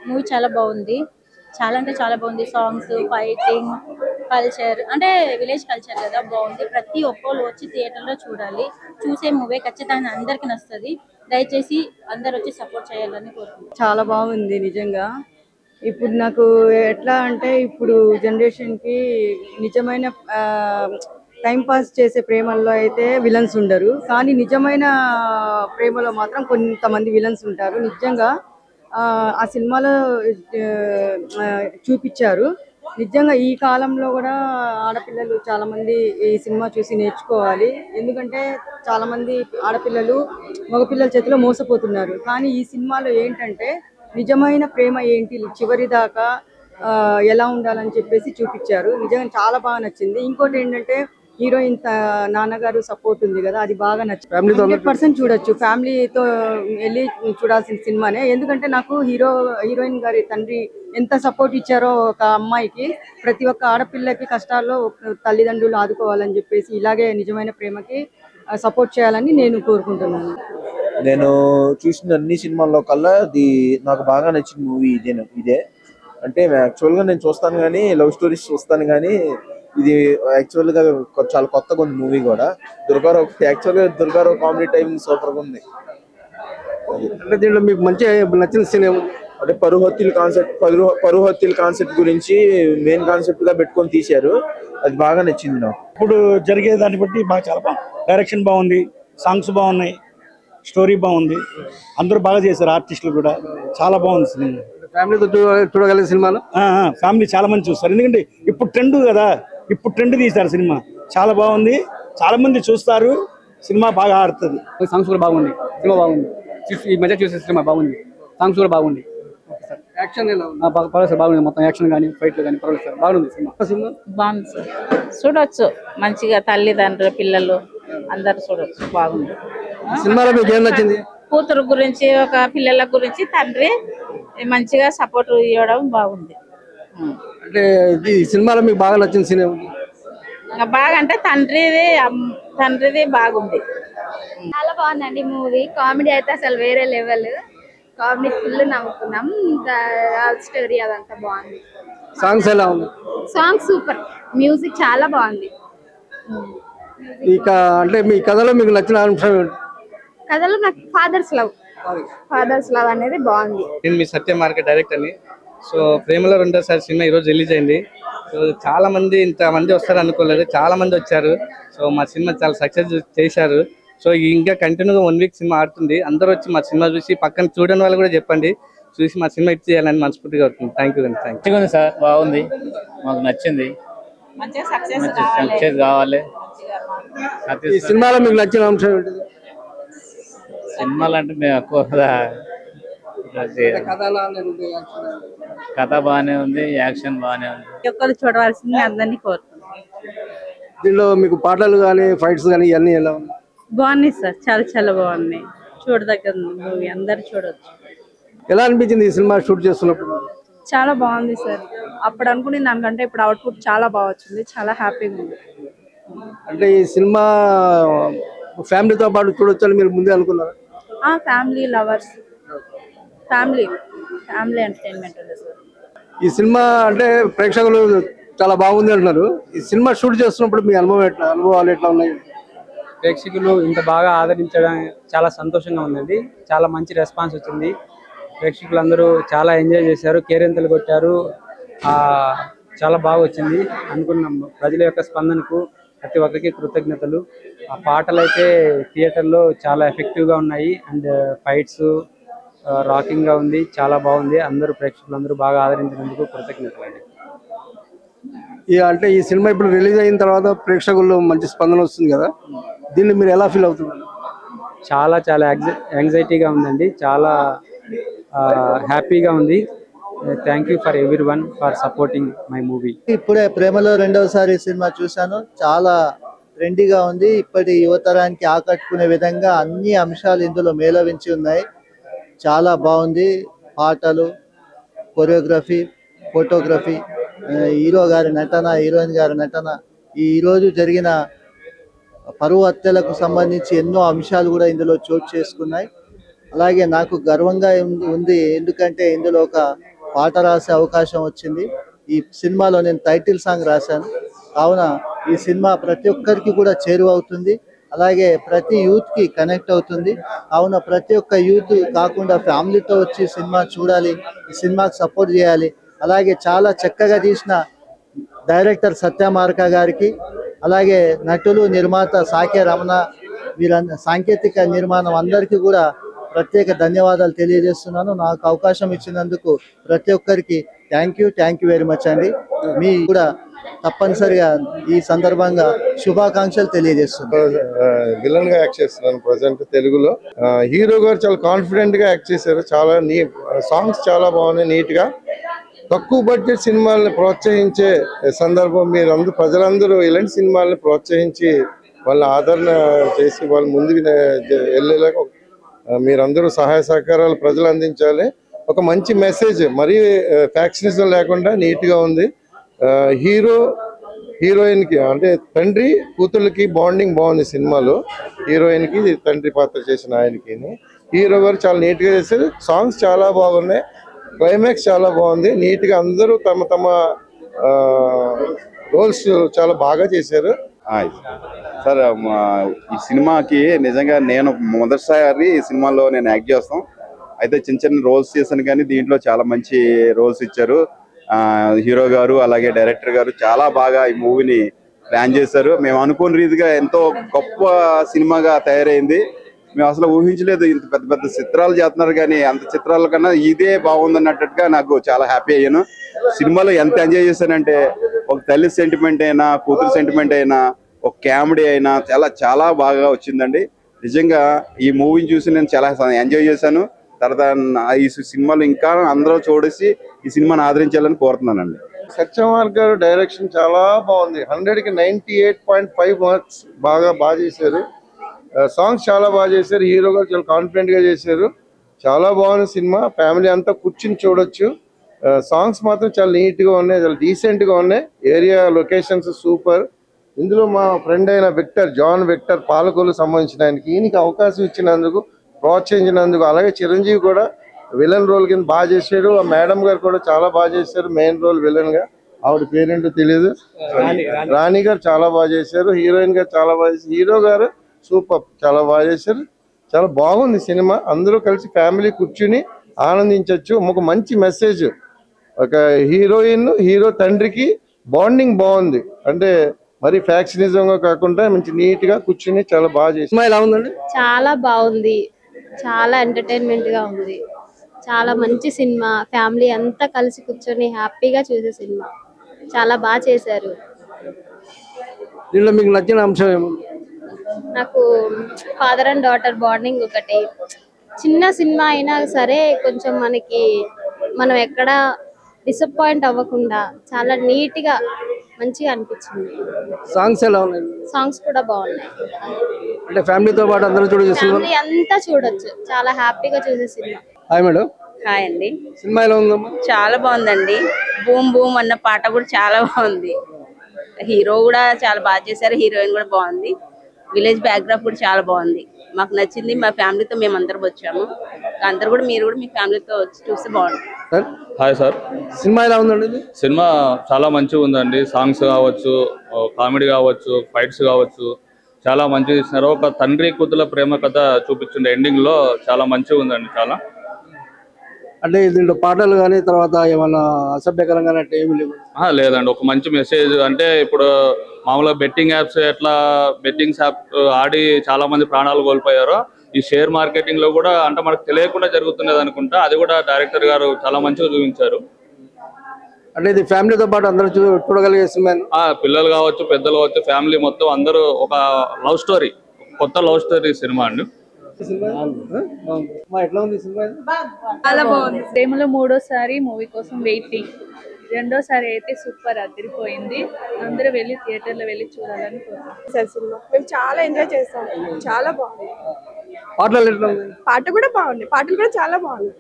Movie చాలా బాగుంది. చాలా అంటే చాలా బాగుంది. సాంగ్స్, ఫైటింగ్, కల్చర్ అంటే విలేజ్ కల్చర్ కదా, బాగుంది. ప్రతి ఒక్కరు వచ్చి థియేటర్ లో చూడాలి. చూసే మూవీ ఖచ్చితంగా అందరికి నచ్చుతుంది. దయచేసి అందరు వచ్చి సపోర్ట్ చేయాలని కోరుకుంటున్నాను. చాలా బాగుంది నిజంగా. ఇప్పుడు నాకు ఎట్లా అంటే ఇప్పుడు జనరేషన్ కి నిజమైన టైం పాస్ చేసే ప్రేమల్లో అయితే విలన్స్ ఉండరు, కానీ నిజమైన ప్రేమలో మాత్రం కొంతమంది విలన్స్ ఉంటారు. నిజంగా ఆ సినిమాలో ఆ, చూపించారు. నిజంగా ఈ కాలంలో కూడా ఆడపిల్లలు చాలా మంది ఈ సినిమా చూసి నేర్చుకోవాలి. ఎందుకంటే చాలా మంది ఆడపిల్లలు మగపిల్లల చేతిలో మోసపోతున్నారు. కానీ ఈ సినిమాలో ఏంటంటే నిజమైన ప్రేమ ఏంటి చివరి దాకా ఎలా ఉండాలని చెప్పేసి చూపించారు. నిజంగా చాలా బాగా నచ్చింది. ఇంకోటి ఏంటంటే హీరోయిన్ నాన్నగారు సపోర్ట్ ఉంది కదా, అది బాగా నచ్చింది. 100% చూడొచ్చు, ఫ్యామిలీతో వెళ్ళి చూడాల్సిన సినిమానే. ఎందుకంటే నాకు హీరోయిన్ గారి తండ్రి ఎంత సపోర్ట్ ఇచ్చారో ఒక అమ్మాయికి, ప్రతి ఒక్క ఆడపిల్లకి కష్టాల్లో తల్లిదండ్రులు ఆదుకోవాలని చెప్పేసి ఇలాగే నిజమైన ప్రేమకి సపోర్ట్ చేయాలని నేను కోరుకుంటున్నాను. నేను చూసిన అన్ని సినిమాల్లో కల్లా ఇది నాకు బాగా నచ్చిన మూవీ ఇదే. అంటే యాక్చువల్గా నేను చూస్తాను కానీ, లవ్ స్టోరీస్ చూస్తాను కానీ, ఇది యాక్చువల్గా చాలా కొత్తగా ఉంది మూవీ కూడా. దుర్గారావు కామెడీ టైం సూపర్గా ఉంది. అంటే దీంట్లో మీకు మంచి నచ్చిన సీన్ ఏముంది? అంటే పరుహత్తుల కాన్సెప్ట్ గురించి మెయిన్ కాన్సెప్ట్ గా పెట్టుకొని తీశారు. అది బాగా నచ్చింది నాకు. ఇప్పుడు జరిగే దాన్ని బట్టి చాలా బాగుంది. డైరెక్షన్ బాగుంది, సాంగ్స్ బాగున్నాయి, స్టోరీ బాగుంది, అందరూ బాగా చేశారు, ఆర్టిస్టులు కూడా. చాలా బాగుంది సినిమా. ఫ్యామిలీతో చూడగలిగే సినిమాలు ఫ్యామిలీ చాలా మంది చూస్తారు. ఎందుకంటే ఇప్పుడు ట్రెండ్ కదా, ఇప్పుడు ట్రెండ్ తీశారు సినిమా. చాలా బాగుంది, చాలా మంది చూస్తారు, సినిమా బాగా ఆడుతుంది. సాంగ్స్ కూడా బాగుంది, సినిమా బాగుంది. ఈ మధ్య చూసే సినిమా బాగుంది, సాంగ్స్ కూడా బాగుంది. యాక్షన్ ఎలా ఉంది? పర్వాలేదు సార్, బాగుంది. మొత్తం యాక్షన్ కానీ ఫైట్లు కానీ పర్వాలేదు సార్, బాగుంది సినిమా. బాగుంది సార్, చూడొచ్చు మంచిగా. తల్లిదండ్రులు పిల్లలు అందరు చూడొచ్చు, బాగుంది. సినిమాలో మీకు ఏం నచ్చింది? కూతురు గురించి, ఒక పిల్లల గురించి తండ్రి మంచిగా సపోర్ట్ ఇవ్వడం బాగుంది. అంటే ఈ సినిమాలో మీకు బాగా నచ్చిన సీన్ ఏముంది? బాగా అంటే తండ్రిది బాగుంది. చాలా బాగుందండి మూవీ. కామెడీ అయితే అసలు వేరే లెవెల్. కామెడీ ఫుల్ నవ్వుకున్నాం. స్టోరీ అదంతా బాగుంది. సాంగ్స్ ఎలా ఉంది? సాంగ్ సూపర్, మ్యూజిక్ చాలా బాగుంది. ఇక అంటే మీ కథలో మీకు నచ్చిన అంశం ఏంటి? కథలో నాకు ఫాదర్స్ లవ్ అనేది బాగుంది. నేను మీ సత్య మార్కెట్ డైరెక్టర్ అని. సో ప్రేమలో రెండోసారి సినిమా ఈరోజు రిలీజ్ అయింది. సో చాలా మంది ఇంతమంది వస్తారు అనుకోలేదు, చాలా మంది వచ్చారు. సో మా సినిమా చాలా సక్సెస్ చేశారు. సో ఇంకా కంటిన్యూగా 1 వీక్ సినిమా ఆడుతుంది. అందరూ వచ్చి మా సినిమా చూసి పక్కన చూడని వాళ్ళు కూడా చెప్పండి, చూసి మా సినిమా హిట్ చేయాలని మనస్ఫూర్తిగా అవుతుంది. థ్యాంక్ యూ అండి. థ్యాంక్ యూ సార్, బాగుంది, మాకు నచ్చింది. సక్సెస్ కావాలి. ఈ సినిమాలో మీకు నచ్చిన అంశం ఏంటి? సినిమాలు అంటే మేము ఎక్కువ కథ బాగానే ఉంది, యాక్షన్ బాగానే ఉంది. ఒక్కరు చూడవలసింది అందరినీ కోరుతున్నాం. దీనిలో మీకు పాటలు కానీ ఫైట్స్ కానీ ఇవన్నీ ఎలా ఉన్నాయి? బాగున్నాయి సార్, చాలా చాలా బాగున్నాయి. చూడదగ్గ మూవీ, అందరు చూడొచ్చు. ఎలా అనిపించింది ఈ సినిమా షూట్ చేస్తున్నప్పుడు? చాలా బాగుంది సార్. అప్పుడు అనుకునే దానికంటే ఇప్పుడు అవుట్పుట్ చాలా బాగా వచ్చింది. చాలా హ్యాపీగా ఉంది. అంటే ఈ సినిమా ఫ్యామిలీతో పాటు చూడొచ్చని మీరు ముందే అనుకున్నారా? ఫ్యామిలీ లవర్స్, ఫ్యామిలీ ఎంటర్టైన్మెంట్ ఉంది సార్. ఈ సినిమా అంటే ప్రేక్షకులు చాలా బాగుంది అంటున్నారు. ఈ సినిమా షూట్ చేస్తున్నప్పుడు మీ అనుభవాలు ఎట్లా ఉన్నాయి? ప్రేక్షకులు ఇంత బాగా ఆదరించడం చాలా సంతోషంగా ఉందండి. చాలా మంచి రెస్పాన్స్ వచ్చింది. ప్రేక్షకులు అందరూ చాలా ఎంజాయ్ చేశారు, కేరింతలు కొట్టారు. చాలా బాగా వచ్చింది అనుకున్నాం. ప్రజల యొక్క స్పందనకు ప్రతి ఒక్కరికి కృతజ్ఞతలు. ఆ పాటలు అయితే థియేటర్లో చాలా ఎఫెక్టివ్గా ఉన్నాయి. అండ్ ఫైట్స్ రాకింగ్గా ఉంది, చాలా బాగుంది. అందరూ ప్రేక్షకులు అందరూ బాగా ఆదరించినందుకు కృతజ్ఞతలు అండి. అంటే ఈ సినిమా ఇప్పుడు రిలీజ్ అయిన తర్వాత ప్రేక్షకుల్లో మంచి స్పందన వస్తుంది కదా, దీన్ని మీరు ఎలా ఫీల్ అవుతున్నారు? చాలా చాలా యాంగ్జైటీగా ఉందండి, చాలా హ్యాపీగా ఉంది. Thank you for everyone for supporting my movie. ఇప్పుడే ప్రేమలో రెండవసారి సినిమా చూశాను. చాలా ట్రెండీగా ఉంది. ఇప్పటి యువతరానికి ఆకట్టుకునే విధంగా అన్ని అంశాలు ఇందులో మేళవించి ఉన్నాయి. చాలా బాగుంది. పాటలు, కొరియోగ్రఫీ, ఫోటోగ్రఫీ, హీరో గారి నటన, హీరోయిన్ గారి నటన, ఈరోజు జరిగిన పరువు హత్యలకు సంబంధించి ఎన్నో అంశాలు కూడా ఇందులో చోటు చేసుకున్నాయి. అలాగే నాకు గర్వంగా ఉంది, ఎందుకంటే ఇందులో ఒక పాట రాసే అవకాశం వచ్చింది. ఈ సినిమాలో నేను టైటిల్ సాంగ్ రాశాను. కావున ఈ సినిమా ప్రతి ఒక్కరికి కూడా చేరువవుతుంది, అలాగే ప్రతి యూత్కి కనెక్ట్ అవుతుంది. కావున ప్రతి ఒక్క యూత్ కాకుండా ఫ్యామిలీతో వచ్చి సినిమా చూడాలి, ఈ సినిమాకి సపోర్ట్ చేయాలి. అలాగే చాలా చక్కగా తీసిన డైరెక్టర్ సత్యమార్క గారికి, అలాగే నటులు నిర్మాత సాకే రమణ, వీరందరూ సాంకేతిక నిర్మాణం అందరికీ కూడా ప్రత్యేక ధన్యవాదాలు తెలియజేస్తున్నాను. నాకు అవకాశం ఇచ్చినందుకు ప్రతి ఒక్కరికి థ్యాంక్ యూ వెరీ మచ్ అండి. మీ కూడా తప్పనిసరిగా ఈ సందర్భంగా శుభాకాంక్షలు తెలియజేస్తున్నాను. విలన్ గా యాక్ట్ చేస్తున్నాను ప్రజెంట్ తెలుగులో. హీరో గారు చాలా కాన్ఫిడెంట్ గా యాక్ట్ చేశారు. చాలా సాంగ్స్ చాలా బాగున్నాయి, నీట్ గా. తక్కువ బడ్జెట్ సినిమాలను ప్రోత్సహించే సందర్భం మీరు ప్రజలందరూ ఇలాంటి సినిమాలను ప్రోత్సహించి వాళ్ళ ఆదరణ చేసి వాళ్ళ ముందుకు వెళ్ళేలాగా మీరందరూ సహాయ సహకారాలు ప్రజలు అందించాలి. ఒక మంచి మెసేజ్, మరీ ఫ్యాక్షనిజం లేకుండా నీట్గా ఉంది. హీరోయిన్కి అంటే తండ్రి కూతుళ్ళకి బాండింగ్ బాగుంది సినిమాలో. హీరోయిన్కి తండ్రి పాత్ర చేసిన ఆయనకి. హీరో గారు చాలా నీట్గా చేశారు. సాంగ్స్ చాలా బాగున్నాయి, క్లైమాక్స్ చాలా బాగుంది. నీట్గా అందరూ తమ తమ రోల్స్ చాలా బాగా చేశారు. సార్, ఈ సినిమాకి నిజంగా నేను మొదటిసారి ఈ సినిమాలో నేను యాక్ట్ చేస్తాం. అయితే చిన్న చిన్న రోల్స్ చేశాను, కానీ దీంట్లో చాలా మంచి రోల్స్ ఇచ్చారు హీరో గారు, అలాగే డైరెక్టర్ గారు. చాలా బాగా ఈ మూవీని ప్లాన్ చేశారు. మేము అనుకోని రీతిగా ఎంతో గొప్ప సినిమాగా తయారైంది. మేము అసలు ఊహించలేదు ఇంత పెద్ద పెద్ద చిత్రాలు చేస్తున్నారు, కానీ అంత చిత్రాల కన్నా ఇదే బాగుందన్నట్టుగా నాకు చాలా హ్యాపీ అయ్యాను. సినిమాలో ఎంత ఎంజాయ్ చేశానంటే, ఒక తల్లి సెంటిమెంట్ అయినా, కూతురు సెంటిమెంట్ అయినా, ఒక కామెడీ అయినా చాలా చాలా బాగా వచ్చిందండి. నిజంగా ఈ మూవీని చూసి నేను చాలా ఎంజాయ్ చేశాను. తర్వాత ఈ సినిమాలో ఇంకా అందరూ చూడేసి ఈ సినిమాని ఆదరించాలని కోరుతున్నానండి. సత్యమార్క్ గారు డైరెక్షన్ చాలా బాగుంది. 100కి 98.5 మార్క్స్. బాగా చేశారు. సాంగ్స్ చాలా బాగా చేశారు. హీరో గారు చాలా కాన్ఫిడెంట్ గా చేశారు. చాలా బాగుంది సినిమా. ఫ్యామిలీ అంతా కూర్చుని చూడొచ్చు. సాంగ్స్ మాత్రం చాలా నీట్ గా ఉన్నాయి, చాలా డీసెంట్ గా ఉన్నాయి. Area locations super. ఇందులో మా ఫ్రెండ్ అయిన జాన్ విక్టర్ పాలకొల్లు సంబంధించిన ఆయనకి, ఈయనకి అవకాశం ఇచ్చినందుకు, ప్రోత్సహించినందుకు, అలాగే చిరంజీవి కూడా విలన్ రోల్ కింద బాగా చేశాడు. ఆ మేడం గారు కూడా చాలా బాగా చేశారు మెయిన్ రోల్ విలన్ గా. ఆవిడ పేరేంటో తెలియదు, రాణి గారు చాలా బాగా చేశారు. హీరోయిన్ గారు చాలా బాగా చేశారు. హీరో గారు సూపర్, చాలా బాగా చేశారు. చాలా బాగుంది సినిమా. అందరూ కలిసి ఫ్యామిలీ కూర్చుని ఆనందించవచ్చు. ఒక మంచి మెసేజ్. ఒక హీరోయిన్ హీరో తండ్రికి బాండింగ్ బాగుంది. అంటే మరి ఫ్యాక్షనిజం గా కాకుండా మంచి నీట్ గా కూర్చుని చాలా బాగా చేసింది. ఎలా ఉందండి? చాలా బాగుంది, చాలా ఎంటర్టైన్మెంట్ గా ఉంది. చాలా మంచి సినిమా. ఫ్యామిలీ అంతా కలిసి కూర్చొని హ్యాపీగా చూసే సినిమా. చాలా బాగా చేశారు. దీనిలో మీకు నచ్చిన అంశం ఏముంది? నాకు ఫాదర్ అండ్ డాటర్ బాండింగ్ ఒకటి. చిన్న సినిమా అయినా సరే కొంచెం మనం ఎక్కడ డిసప్పాయింట్ అవ్వకుండా చాలా నీట్ గా మంచిగా అనిపించింది. సాంగ్స్ ఎలా ఉన్నాయి? సాంగ్స్ కూడా బాగున్నాయి. అంటే ఫ్యామిలీతో పాటు అందరూ చూడొచ్చు, ఫ్యామిలీ అంతా చూడొచ్చు. చాలా హ్యాపీగా చూసే సినిమా. Hi madam. హాయ్ అండి. సినిమా ఎలా ఉందమ్మా? చాలా బాగుందండి. బూమ్ బూమ్ అన్న పాట కూడా చాలా బాగుంది. హీరో కూడా చాలా బాగా చేశారు, హీరోయిన్ కూడా బాగుంది. విలేజ్ బ్యాక్గ్రాప్ కూడా చాలా బాగుంది. మాకు నచ్చింది. మా ఫ్యామిలీతో మేము అందరం వచ్చాము. అందరు కూడా మీరు కూడా మీ ఫ్యామిలీతో వచ్చి చూస్తే బాగుంటుంది. Hi sir. సినిమా ఎలా ఉందండి? సినిమా చాలా మంచిగా ఉందండి. సాంగ్స్ కావచ్చు, కామెడీ కావచ్చు, ఫైట్స్ కావచ్చు, చాలా మంచిగా ఇచ్చినారు. ఒక తండ్రి కూతుల ప్రేమ కథ చూపించింది ఎండింగ్ లో. చాలా మంచిగా ఉందండి. చాలా అంటే దీంట్లో పాటలు కానీ తర్వాత ఏమన్నా అసభ్యకరంగా అంటే ఏమి లేవు? లేదండి. ఒక మంచి మెసేజ్. అంటే ఇప్పుడు మామూలుగా బెట్టింగ్ యాప్స్ ఎట్లా బెట్టింగ్స్ యాప్ ఆడి చాలా మంది ప్రాణాలు కోల్పోయారో, ఈ షేర్ మార్కెటింగ్ లో కూడా అంటే మనకు తెలియకుండా జరుగుతున్నది అనుకుంటా. అది కూడా డైరెక్టర్ గారు చాలా మంచిగా చూపించారు. అంటే ఇది ఫ్యామిలీతో పాటు అందరూ చూడగలిగే సినిమా. పిల్లలు కావచ్చు, పెద్దలు కావచ్చు, ఫ్యామిలీ మొత్తం అందరూ ఒక లవ్ స్టోరీ, కొత్త లవ్ స్టోరీ సినిమా అండి. చాలా బాగుంది. ప్రేమలో మూడోసారి మూవీ కోసం వెయిటింగ్. రెండోసారి అయితే సూపర్ అదిరిపోయింది. అందరూ వెళ్ళి థియేటర్లో వెళ్ళి చూడాలని కోరుకుంటున్నాం. సినిమా మేము చాలా ఎంజాయ్ చేస్తాం. చాలా బాగుంది. పాటలు ఎట్లా ఉంది? పాట కూడా బాగుంది. పాటలు కూడా చాలా బాగుంది.